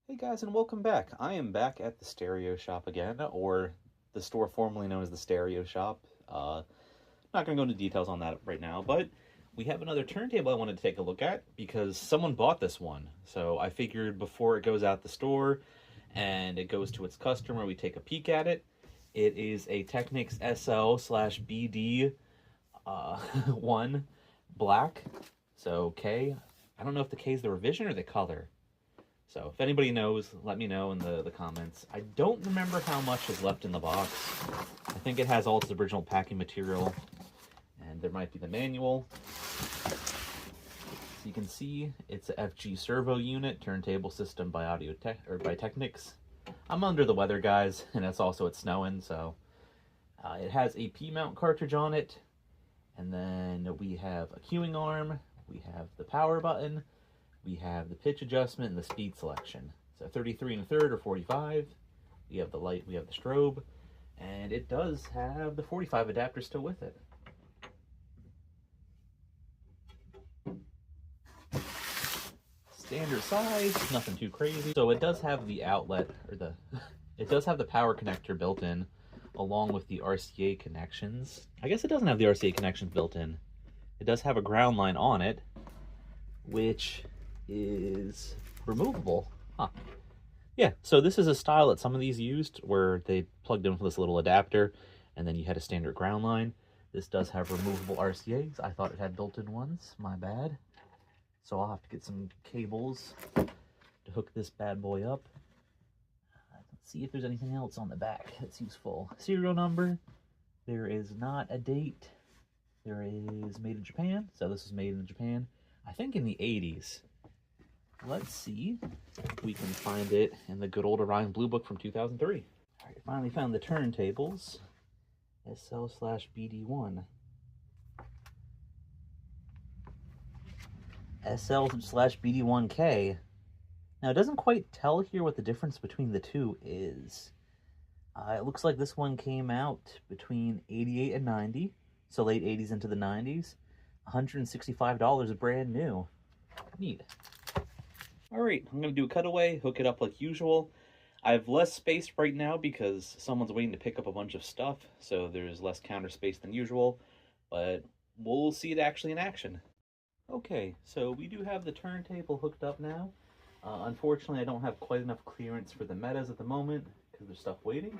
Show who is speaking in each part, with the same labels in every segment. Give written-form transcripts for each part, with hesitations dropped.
Speaker 1: Hey guys, and welcome back. I am back at the Stereo Shop again, or the store formerly known as the Stereo Shop. Not going to go into details on that right now, but we have another turntable I wanted to take a look at because someone bought this one. So I figured before it goes out the store and it goes to its customer, we take a peek at it. It is a Technics SL/BD 1 black. So K. I don't know if the K is the revision or the color. So if anybody knows, let me know in the comments. I don't remember how much is left in the box. I think it has all its original packing material, and there might be the manual. So you can see it's a FG servo unit, turntable system by by Technics. I'm under the weather, guys, and it's snowing, so it has a P-mount cartridge on it, and then we have a cueing arm, we have the power button, we have the pitch adjustment and the speed selection. So 33 1/3 or 45. We have the light, we have the strobe, and it does have the 45 adapter still with it. Standard size, nothing too crazy. So it does have the outlet, or it does have the power connector built in, along with the RCA connections. I guess it doesn't have the RCA connections built in. It does have a ground line on it, which is removable. Yeah, so this is a style that some of these used where they plugged in with this little adapter and then you had a standard ground line. This does have removable RCAs. I thought it had built-in ones, my bad. So I'll have to get some cables to hook this bad boy up. Let's see if there's anything else on the back that's useful. Serial number. There is not a date. There is made in Japan. So this was made in Japan, I think in the 80s. Let's see if we can find it in the good old Orion Blue Book from 2003. All right, finally found the turntables. SL/BD1. SL/BD1K. Now, it doesn't quite tell here what the difference between the two is. It looks like this one came out between 88 and 90, so late 80s into the 90s. $165 brand new. Neat. All right, I'm going to do a cutaway, hook it up like usual. I have less space right now because someone's waiting to pick up a bunch of stuff, so there's less counter space than usual, but we'll see it actually in action. Okay, so we do have the turntable hooked up now. Unfortunately, I don't have quite enough clearance for the metas at the moment because there's stuff waiting.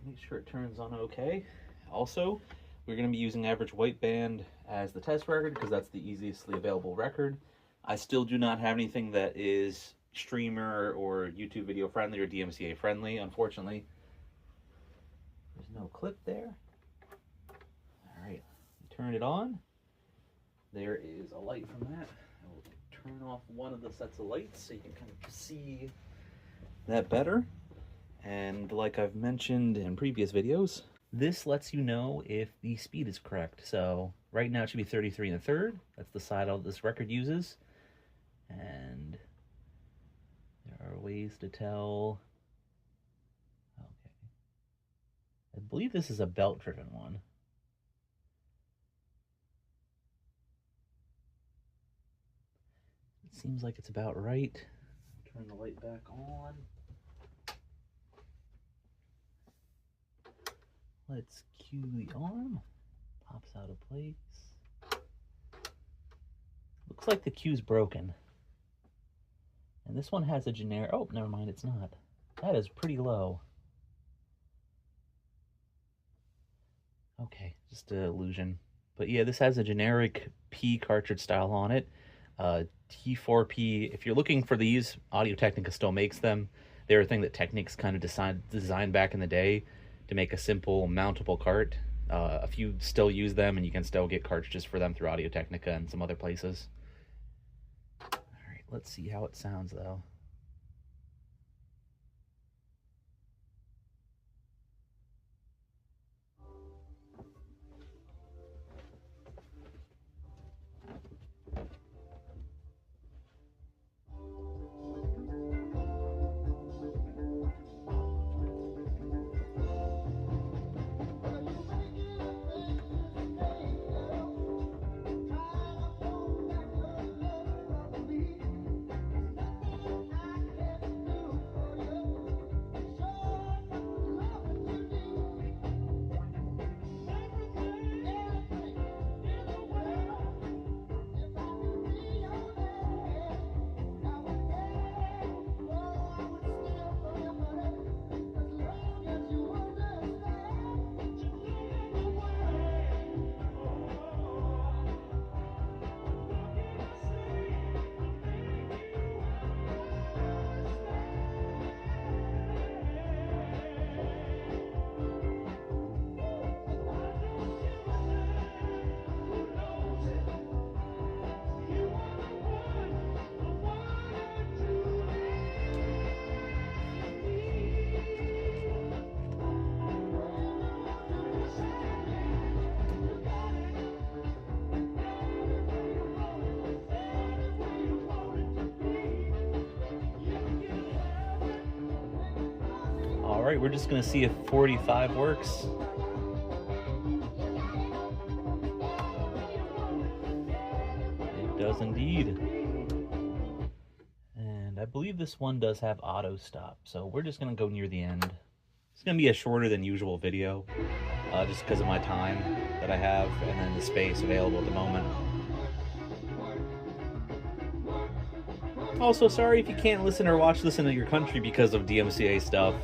Speaker 1: Make sure it turns on okay. Also, we're going to be using average white band as the test record because that's the easiestly available record. I still do not have anything that is streamer or YouTube video friendly or DMCA friendly, unfortunately. There's no clip there. All right, turn it on. There is a light from that. I will turn off one of the sets of lights so you can kind of see that better. And like I've mentioned in previous videos, this lets you know if the speed is correct. So right now it should be 33 1/3. That's the side all this record uses. And there are ways to tell. Okay. I believe this is a belt-driven one. It seems like it's about right. Turn the light back on. Let's cue the arm. Pops out of place. Looks like the cue's broken. And this one has a generic... Oh, never mind, it's not. That is pretty low. Okay, just an illusion. But yeah, this has a generic P cartridge style on it. T4P, if you're looking for these, Audio-Technica still makes them. They're a thing that Technics kind of designed back in the day to make a simple mountable cart. A few still use them, and you can still get cartridges for them through Audio-Technica and some other places. Alright, let's see how it sounds, though. Alright, we're just going to see if 45 works. It does indeed. And I believe this one does have auto stop, so we're just going to go near the end. It's going to be a shorter than usual video, just because of my time that I have and then the space available at the moment. Also, sorry if you can't listen or watch this in your country because of DMCA stuff.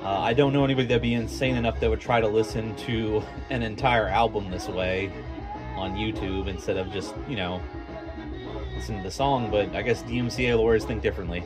Speaker 1: I don't know anybody that'd be insane enough that would try to listen to an entire album this way on YouTube instead of just, you know, listen to the song, but I guess DMCA lawyers think differently.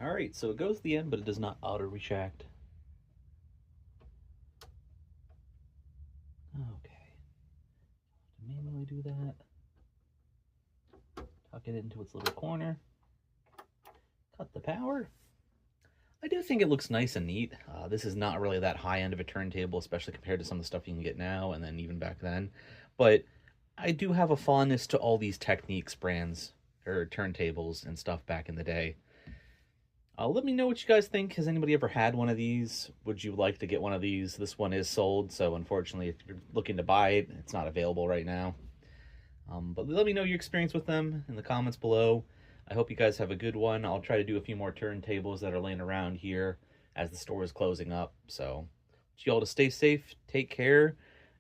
Speaker 1: Alright, so it goes to the end, but it does not auto-retract. Okay. Manually do that. Tuck it into its little corner. Cut the power. I do think it looks nice and neat. This is not really that high end of a turntable, especially compared to some of the stuff you can get now and then even back then. But I do have a fondness to all these Technics brands or turntables and stuff back in the day. Let me know what you guys think. Has anybody ever had one of these? Would you like to get one of these? This one is sold, so unfortunately, if you're looking to buy it, it's not available right now. But let me know your experience with them in the comments below. I hope you guys have a good one. I'll try to do a few more turntables that are laying around here as the store is closing up. So, want you all to stay safe, take care,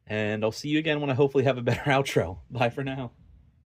Speaker 1: and I'll see you again when I hopefully have a better outro. Bye for now.